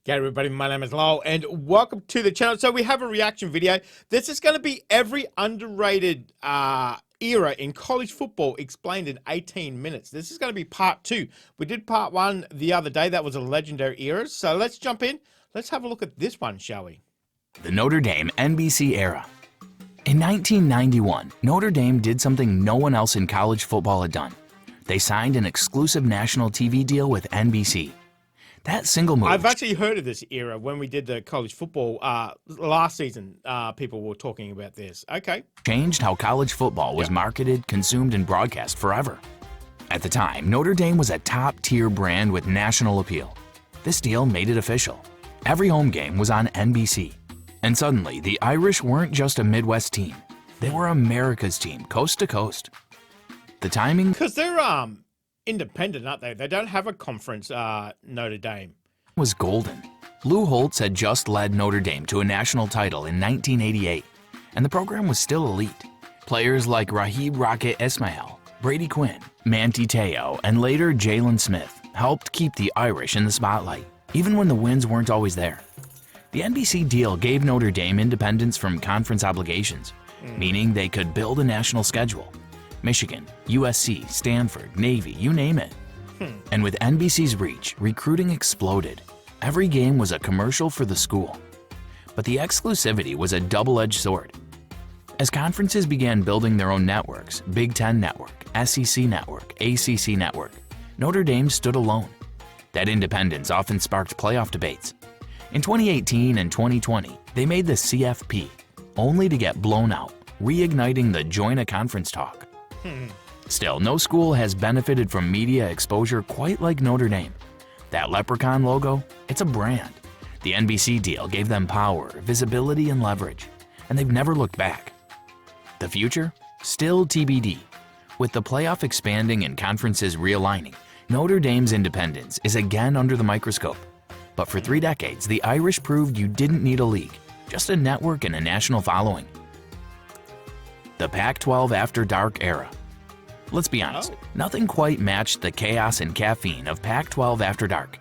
G'day everybody, my name is Lowell and welcome to the channel. So we have a reaction video. This is going to be every underrated era in college football explained in 18 minutes. This is going to be part 2. We did part 1 the other day. That was a legendary era. So let's jump in. Let's have a look at this one, shall we? The Notre Dame NBC era. In 1991, Notre Dame did something no one else in college football had done. They signed an exclusive national TV deal with NBC. That single move. I've actually heard of this era when we did the college football last season. People were talking about this. Okay. Changed how college football was marketed, consumed, and broadcast forever. At the time, Notre Dame was a top-tier brand with national appeal. This deal made it official. Every home game was on NBC. And suddenly, the Irish weren't just a Midwest team. They were America's team, coast to coast. The timing? Because they're independent, aren't they? They don't have a conference, Notre Dame. Was golden. Lou Holtz had just led Notre Dame to a national title in 1988, and the program was still elite. Players like Rahib Rocket Ismail, Brady Quinn, Manti Te'o, and later Jalen Smith helped keep the Irish in the spotlight, even when the wins weren't always there. The NBC deal gave Notre Dame independence from conference obligations, meaning they could build a national schedule. Michigan, USC, Stanford, Navy, you name it. And with NBC's reach, recruiting exploded. Every game was a commercial for the school. But the exclusivity was a double-edged sword. As conferences began building their own networks, Big Ten Network, SEC Network, ACC Network, Notre Dame stood alone. That independence often sparked playoff debates. In 2018 and 2020, they made the CFP, only to get blown out, reigniting the join-a-conference talk. Still, no school has benefited from media exposure quite like Notre Dame. That leprechaun logo, it's a brand. The NBC deal gave them power, visibility, and leverage, and they've never looked back. The future? Still TBD. With the playoff expanding and conferences realigning, Notre Dame's independence is again under the microscope. But for 3 decades, the Irish proved you didn't need a league, just a network and a national following. The Pac-12 After Dark era. Let's be honest, nothing quite matched the chaos and caffeine of Pac-12 After Dark.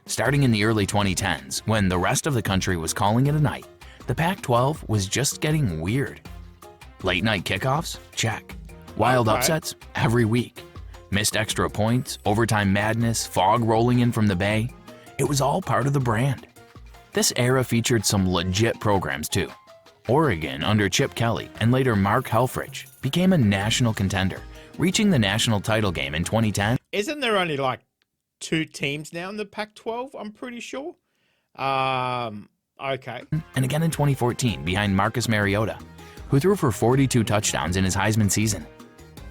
Starting in the early 2010s, when the rest of the country was calling it a night, the Pac-12 was just getting weird. Late night kickoffs? Check. Wild upsets? Every week. Missed extra points, overtime madness, fog rolling in from the Bay. It was all part of the brand. This era featured some legit programs too. Oregon under Chip Kelly and later Mark Helfrich became a national contender, reaching the national title game in 2010. Isn't there only like 2 teams now in the Pac-12? I'm pretty sure. Okay. And again in 2014 behind Marcus Mariota, who threw for 42 touchdowns in his Heisman season.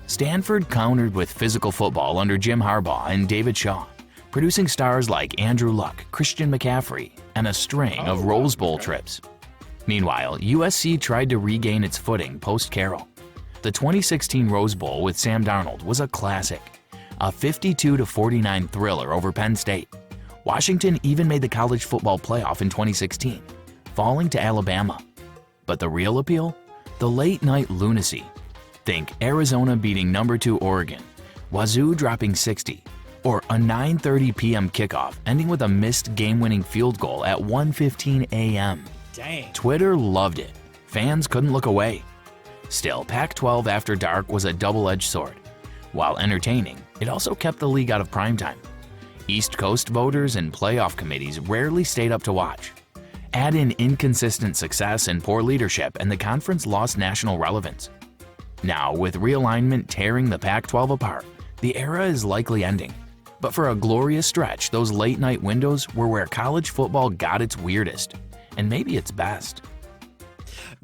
Stanford countered with physical football under Jim Harbaugh and David Shaw, producing stars like Andrew Luck, Christian McCaffrey, and a string of Rose Bowl trips. Meanwhile, USC tried to regain its footing post-Carroll. The 2016 Rose Bowl with Sam Darnold was a classic, a 52-49 thriller over Penn State. Washington even made the college football playoff in 2016, falling to Alabama. But the real appeal? The late-night lunacy. Think Arizona beating number 2 Oregon, Wazoo dropping 60, or a 9:30 p.m. kickoff ending with a missed game-winning field goal at 1:15 a.m. Dang. Twitter loved it. Fans couldn't look away. Still, Pac-12 After Dark was a double-edged sword. While entertaining, it also kept the league out of primetime. East Coast voters and playoff committees rarely stayed up to watch. Add in inconsistent success and poor leadership, and the conference lost national relevance. Now, with realignment tearing the Pac-12 apart, the era is likely ending. But for a glorious stretch, those late-night windows were where college football got its weirdest. And maybe it's best.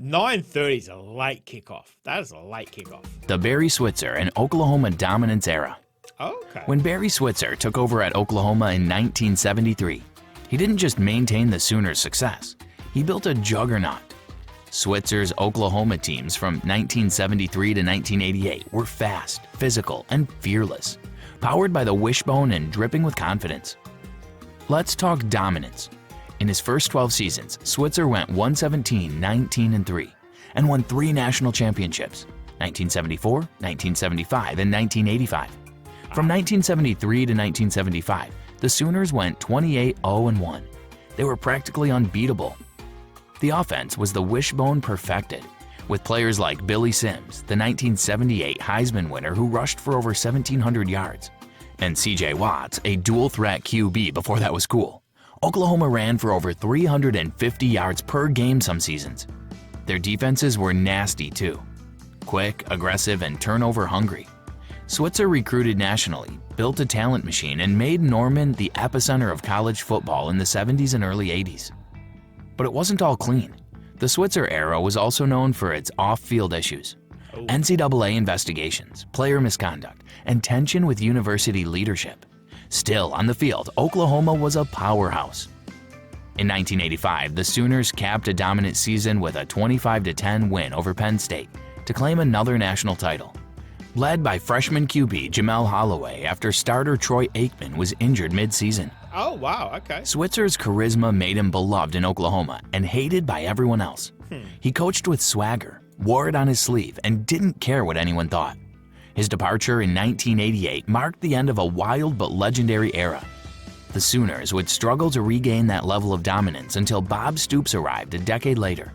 9:30 is a late kickoff. That is a late kickoff. The Barry Switzer and Oklahoma dominance era. Okay. When Barry Switzer took over at Oklahoma in 1973, he didn't just maintain the Sooners' success, he built a juggernaut. Switzer's Oklahoma teams from 1973 to 1988 were fast, physical, and fearless, powered by the wishbone and dripping with confidence. Let's talk dominance. In his first 12 seasons, Switzer went 117, 19, and 3, and won 3 national championships, 1974, 1975, and 1985. From 1973 to 1975, the Sooners went 28, 0, and 1. They were practically unbeatable. The offense was the wishbone perfected, with players like Billy Sims, the 1978 Heisman winner who rushed for over 1,700 yards, and C.J. Watts, a dual-threat QB before that was cool. Oklahoma ran for over 350 yards per game some seasons. Their defenses were nasty too. Quick, aggressive, and turnover-hungry. Switzer recruited nationally, built a talent machine, and made Norman the epicenter of college football in the 70s and early 80s. But it wasn't all clean. The Switzer era was also known for its off-field issues. NCAA investigations, player misconduct, and tension with university leadership. Still, on the field, Oklahoma was a powerhouse. In 1985, the Sooners capped a dominant season with a 25-10 win over Penn State to claim another national title. Led by freshman QB Jamel Holloway after starter Troy Aikman was injured mid-season. Oh, wow, okay. Switzer's charisma made him beloved in Oklahoma and hated by everyone else. He coached with swagger, wore it on his sleeve, and didn't care what anyone thought. His departure in 1988 marked the end of a wild but legendary era. The Sooners would struggle to regain that level of dominance until Bob Stoops arrived a decade later.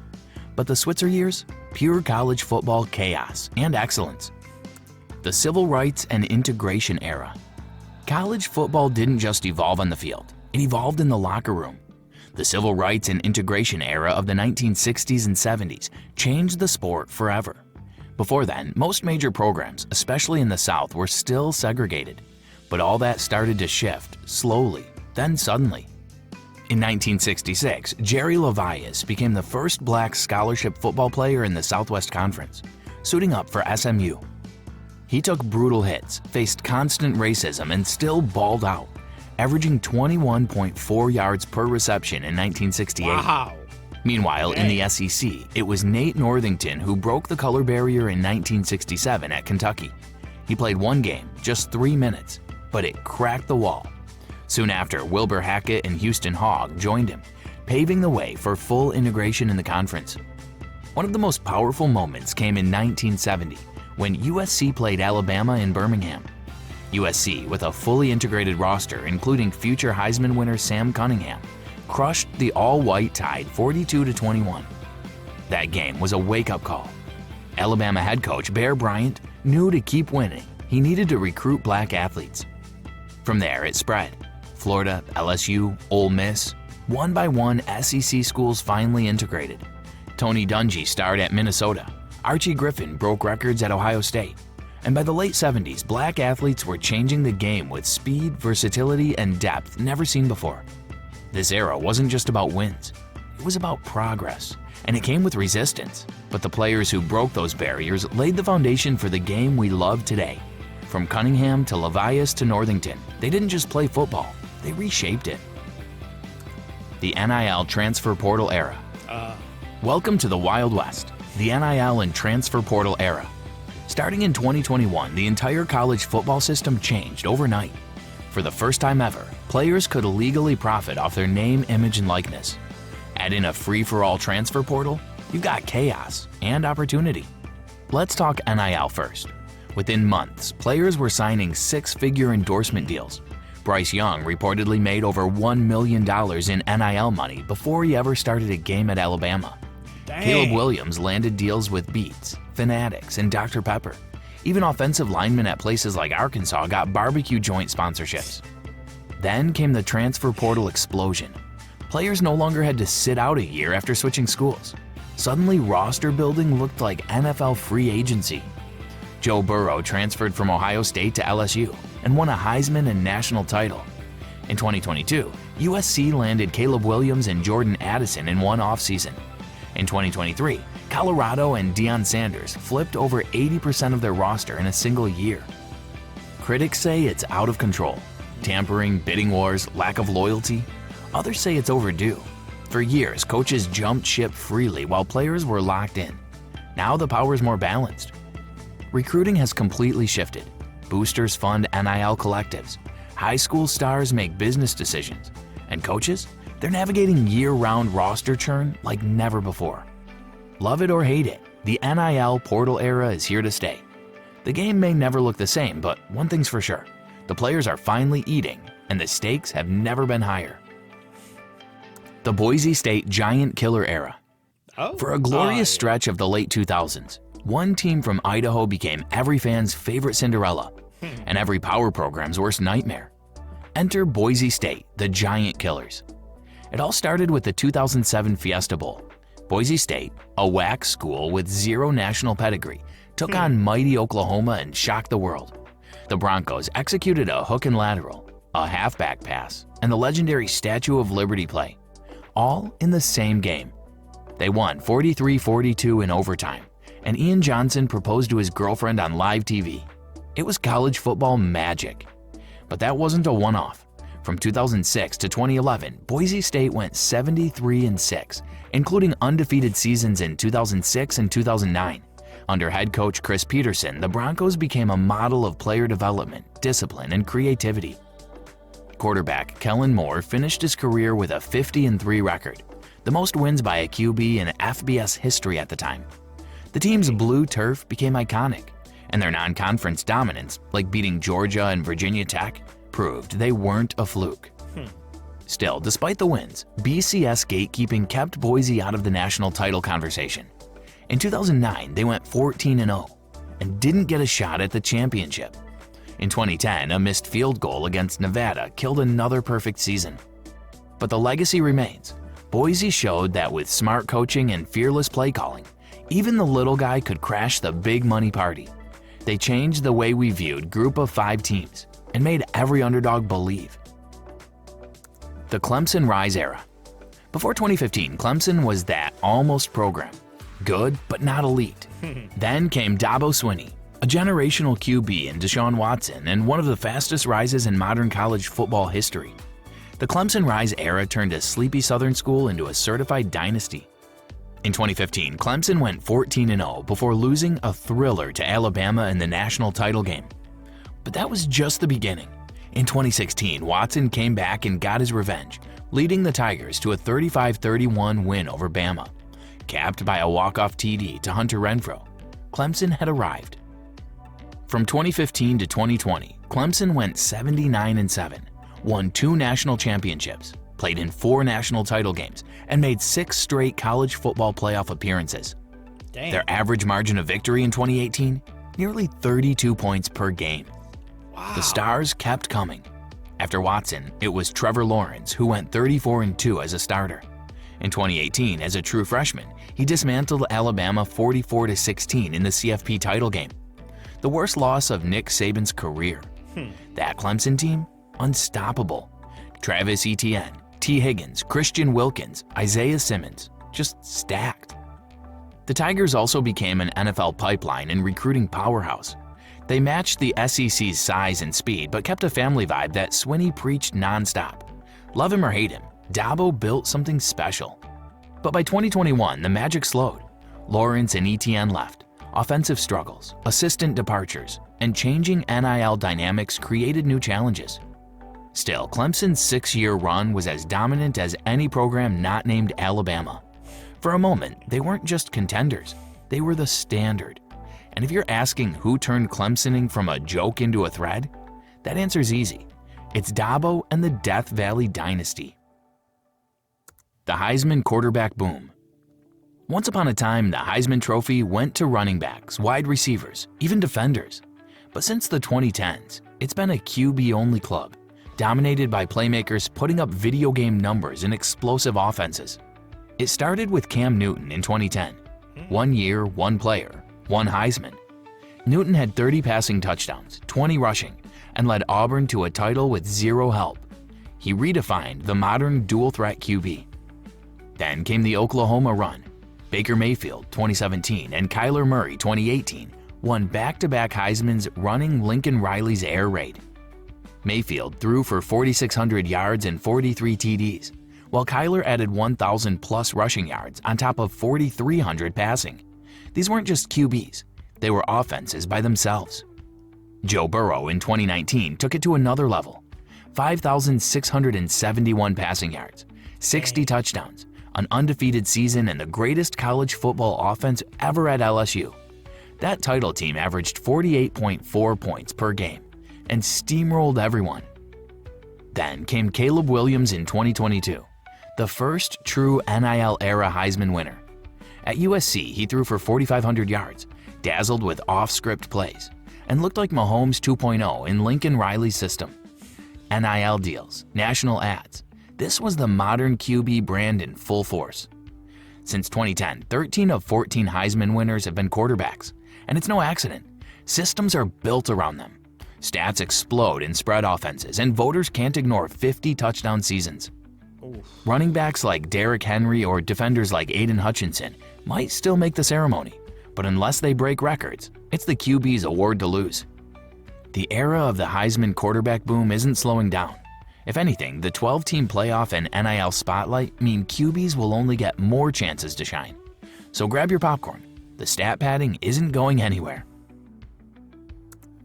But the Switzer years? Pure college football chaos and excellence. The Civil Rights and Integration era. College football didn't just evolve on the field, it evolved in the locker room. The Civil Rights and Integration era of the 1960s and 70s changed the sport forever. Before then, most major programs, especially in the South, were still segregated. But all that started to shift, slowly, then suddenly. In 1966, Jerry Levias became the first black scholarship football player in the Southwest Conference, suiting up for SMU. He took brutal hits, faced constant racism, and still balled out, averaging 21.4 yards per reception in 1968. Wow. Meanwhile, in the SEC, it was Nate Northington who broke the color barrier in 1967 at Kentucky. He played one game, just 3 minutes, but it cracked the wall. Soon after, Wilbur Hackett and Houston Hogg joined him, paving the way for full integration in the conference. One of the most powerful moments came in 1970, when USC played Alabama in Birmingham. USC, with a fully integrated roster including future Heisman winner Sam Cunningham, crushed the all-white Tide 42-21. That game was a wake-up call. Alabama head coach Bear Bryant knew to keep winning, he needed to recruit black athletes. From there, it spread. Florida, LSU, Ole Miss, one by one SEC schools finally integrated. Tony Dungy starred at Minnesota. Archie Griffin broke records at Ohio State. And by the late 70s, black athletes were changing the game with speed, versatility, and depth never seen before. This era wasn't just about wins. It was about progress, and it came with resistance. But the players who broke those barriers laid the foundation for the game we love today. From Cunningham to Levias to Northington, they didn't just play football, they reshaped it. The NIL transfer portal era. Welcome to the Wild West, the NIL and transfer portal era. Starting in 2021, the entire college football system changed overnight. For the first time ever, players could legally profit off their name, image, and likeness. Add in a free-for-all transfer portal, you've got chaos and opportunity. Let's talk NIL first. Within months, players were signing six-figure endorsement deals. Bryce Young reportedly made over $1 million in NIL money before he ever started a game at Alabama. Dang. Caleb Williams landed deals with Beats, Fanatics, and Dr. Pepper. Even offensive linemen at places like Arkansas got barbecue joint sponsorships. Then came the transfer portal explosion. Players no longer had to sit out a year after switching schools. Suddenly, roster building looked like NFL free agency. Joe Burrow transferred from Ohio State to LSU and won a Heisman and national title. In 2022, USC landed Caleb Williams and Jordan Addison in one offseason. In 2023, Colorado and Deion Sanders flipped over 80% of their roster in a single year. Critics say it's out of control. Tampering, bidding wars, lack of loyalty. Others say it's overdue. For years, coaches jumped ship freely while players were locked in. Now the power's more balanced. Recruiting has completely shifted. Boosters fund NIL collectives. High school stars make business decisions. And coaches? They're navigating year-round roster churn like never before. Love it or hate it, the NIL portal era is here to stay. The game may never look the same, but one thing's for sure. The players are finally eating, and the stakes have never been higher. the Boise State Giant Killer era. Oh. For a glorious yeah. stretch of the late 2000s, one team from Idaho became every fan's favorite Cinderella and every power program's worst nightmare. Enter Boise State, the Giant Killers. It all started with the 2007 Fiesta Bowl. Boise State, a WAC school with zero national pedigree, took on mighty Oklahoma and shocked the world. The Broncos executed a hook and lateral, a halfback pass, and the legendary Statue of Liberty play, all in the same game. They won 43-42 in overtime, and Ian Johnson proposed to his girlfriend on live TV. It was college football magic. But that wasn't a one-off. From 2006 to 2011, Boise State went 73-6, including undefeated seasons in 2006 and 2009. Under head coach Chris Peterson, the Broncos became a model of player development, discipline, and creativity. Quarterback Kellen Moore finished his career with a 50-3 record, the most wins by a QB in FBS history at the time. The team's blue turf became iconic, and their non-conference dominance, like beating Georgia and Virginia Tech, proved they weren't a fluke. Still, despite the wins, BCS gatekeeping kept Boise out of the national title conversation. In 2009, they went 14-0 and didn't get a shot at the championship. In 2010, a missed field goal against Nevada killed another perfect season. But the legacy remains. Boise showed that with smart coaching and fearless play calling, even the little guy could crash the big money party. They changed the way we viewed Group of 5 teams and made every underdog believe. The Clemson Rise era. Before 2015, Clemson was that almost program. Good, but not elite. Then came Dabo Swinney, a generational QB in Deshaun Watson and one of the fastest rises in modern college football history. The Clemson Rise era turned a sleepy Southern school into a certified dynasty. In 2015, Clemson went 14-0 before losing a thriller to Alabama in the national title game. But that was just the beginning. In 2016, Watson came back and got his revenge, leading the Tigers to a 35-31 win over Bama. Capped by a walk-off TD to Hunter Renfrow, Clemson had arrived. From 2015 to 2020, Clemson went 79-7, won 2 national championships, played in 4 national title games, and made 6 straight college football playoff appearances. Damn. Their average margin of victory in 2018, nearly 32 points per game. Wow. The stars kept coming. After Watson, it was Trevor Lawrence, who went 34-2 as a starter. In 2018, as a true freshman, he dismantled Alabama 44-16 in the CFP title game, the worst loss of Nick Saban's career. That Clemson team, unstoppable. Travis Etienne, T. Higgins, Christian Wilkins, Isaiah Simmons, just stacked. The Tigers also became an NFL pipeline and recruiting powerhouse. They matched the SEC's size and speed, but kept a family vibe that Swinney preached nonstop. Love him or hate him, Dabo built something special. But by 2021, the magic slowed. Lawrence and Etienne left. Offensive struggles, assistant departures, and changing NIL dynamics created new challenges. Still, Clemson's 6-year run was as dominant as any program not named Alabama. For a moment, they weren't just contenders, they were the standard. And if you're asking who turned Clemsoning from a joke into a thread, that answer's easy. It's Dabo and the Death Valley dynasty. The Heisman quarterback boom. Once upon a time, the Heisman Trophy went to running backs, wide receivers, even defenders. But since the 2010s, it's been a QB-only club, dominated by playmakers putting up video game numbers and explosive offenses. It started with Cam Newton in 2010. 1 year, 1 player, 1 Heisman. Newton had 30 passing touchdowns, 20 rushing, and led Auburn to a title with 0 help. He redefined the modern dual-threat QB. Then came the Oklahoma run. Baker Mayfield, 2017, and Kyler Murray, 2018, won back-to-back Heismans running Lincoln Riley's air raid. Mayfield threw for 4,600 yards and 43 TDs, while Kyler added 1,000-plus rushing yards on top of 4,300 passing. These weren't just QBs, they were offenses by themselves. Joe Burrow in 2019 took it to another level. 5,671 passing yards, 60 touchdowns, an undefeated season, and the greatest college football offense ever at LSU. That title team averaged 48.4 points per game and steamrolled everyone. Then came Caleb Williams in 2022, the first true NIL-era Heisman winner. At USC, he threw for 4,500 yards, dazzled with off-script plays, and looked like Mahomes 2.0 in Lincoln Riley's system. NIL deals, national ads. This was the modern QB brand in full force. Since 2010, 13 of 14 Heisman winners have been quarterbacks, and it's no accident. Systems are built around them. Stats explode in spread offenses, and voters can't ignore 50 touchdown seasons. Oof. Running backs like Derrick Henry or defenders like Aiden Hutchinson might still make the ceremony, but unless they break records, it's the QB's award to lose. The era of the Heisman quarterback boom isn't slowing down. If anything, the 12-team playoff and NIL spotlight mean QBs will only get more chances to shine. So grab your popcorn. The stat padding isn't going anywhere.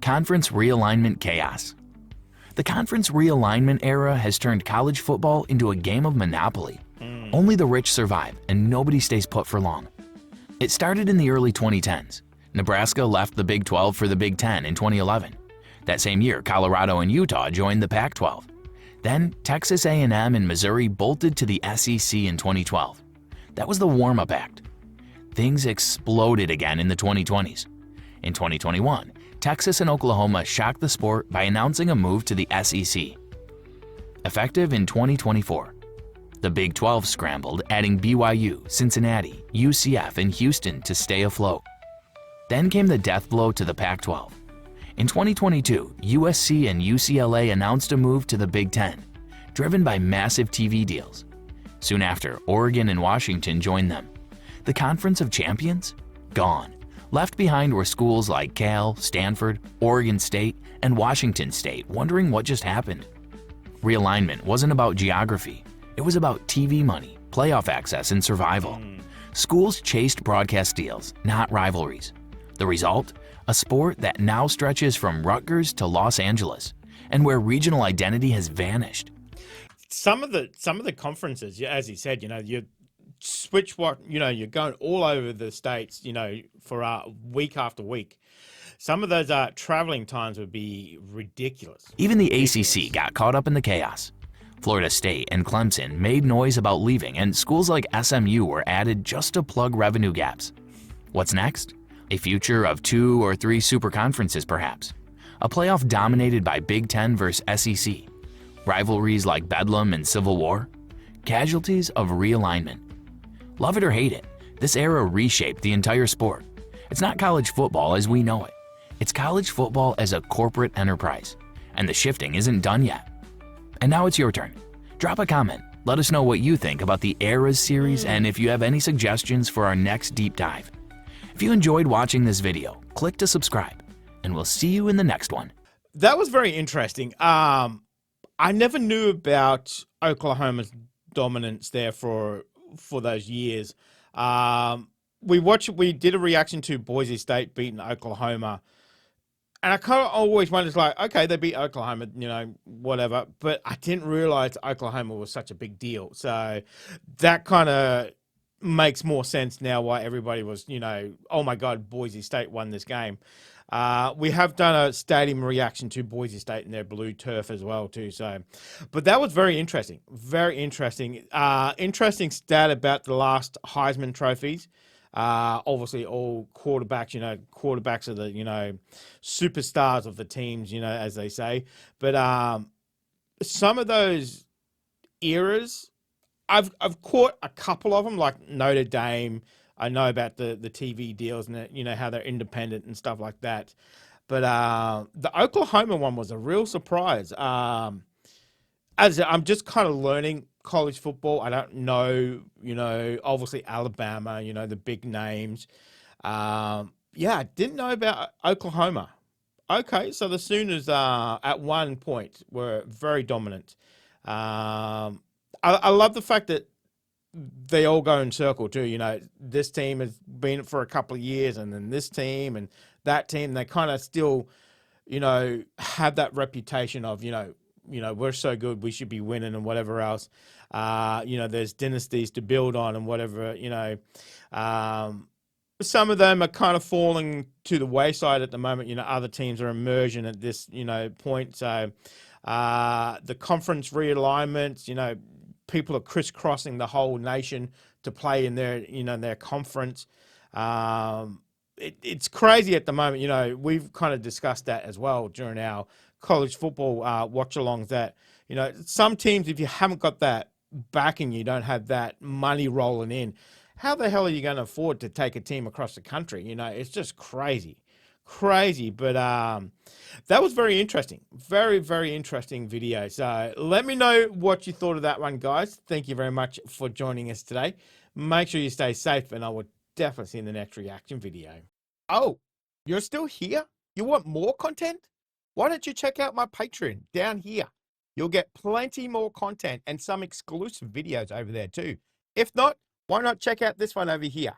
Conference realignment chaos. The conference realignment era has turned college football into a game of Monopoly. Only the rich survive, and nobody stays put for long. It started in the early 2010s. Nebraska left the Big 12 for the Big 10 in 2011. That same year, Colorado and Utah joined the Pac-12. Then, Texas A&M and Missouri bolted to the SEC in 2012. That was the warm-up act. Things exploded again in the 2020s. In 2021, Texas and Oklahoma shocked the sport by announcing a move to the SEC. Effective in 2024, the Big 12 scrambled, adding BYU, Cincinnati, UCF, and Houston to stay afloat. Then came the death blow to the Pac-12. In 2022, USC and UCLA announced a move to the Big 10, driven by massive TV deals. Soon after, Oregon and Washington joined them. The Conference of Champions? Gone. Left behind were schools like Cal, Stanford, Oregon State, and Washington State wondering what just happened. Realignment wasn't about geography. It was about TV money, playoff access, and survival. Schools chased broadcast deals, not rivalries. The result? A sport that now stretches from Rutgers to Los Angeles, and where regional identity has vanished. Some of the conferences, as he said, you switch you're going all over the states, for week after week. Some of those traveling times would be ridiculous. Even the ACC got caught up in the chaos. Florida State and Clemson made noise about leaving, and schools like SMU were added just to plug revenue gaps. What's next? A future of 2 or 3 super conferences, perhaps. A playoff dominated by Big 10 versus SEC. Rivalries like Bedlam and Civil War. Casualties of realignment. Love it or hate it, this era reshaped the entire sport. It's not college football as we know it. It's college football as a corporate enterprise. And the shifting isn't done yet. And now it's your turn. Drop a comment. Let us know what you think about the Eras series and if you have any suggestions for our next deep dive. If you enjoyed watching this video, click to subscribe, and we'll see you in the next one. That was very interesting. I never knew about Oklahoma's dominance there for those years. We did a reaction to Boise State beating Oklahoma, and I kind of always wondered, okay, they beat Oklahoma, whatever, but I didn't realize Oklahoma was such a big deal. So that kind of makes more sense now why everybody was, oh my God, Boise State won this game. We have done a stadium reaction to Boise State and their blue turf as well too. So, but that was very interesting. Very interesting. Interesting stat about the last Heisman trophies. Obviously all quarterbacks, quarterbacks are the, superstars of the teams, as they say. But some of those eras, I've caught a couple of them, like Notre Dame. I know about the TV deals and how they're independent and stuff like that. But the Oklahoma one was a real surprise. As I'm just kind of learning college football, I don't know, obviously Alabama, the big names. I didn't know about Oklahoma. Okay, so the Sooners at one point were very dominant. I love the fact that they all go in circle too. This team has been for a couple of years, and then this team and that team, they kind of still, have that reputation of, we're so good, we should be winning and whatever else. There's dynasties to build on and whatever, some of them are kind of falling to the wayside at the moment. Other teams are emerging at this, point. So the conference realignments, people are crisscrossing the whole nation to play in their, their conference. It's crazy at the moment. We've kind of discussed that as well during our college football watch-alongs that, some teams, if you haven't got that backing, you don't have that money rolling in, how the hell are you going to afford to take a team across the country? It's just crazy. But that was very interesting. Very, very interesting video. So let me know what you thought of that one, guys. Thank you very much for joining us today. Make sure you stay safe, and I will definitely see you in the next reaction video. Oh, you're still here? You want more content? Why don't you check out my Patreon down here? You'll get plenty more content and some exclusive videos over there too. If not, why not check out this one over here?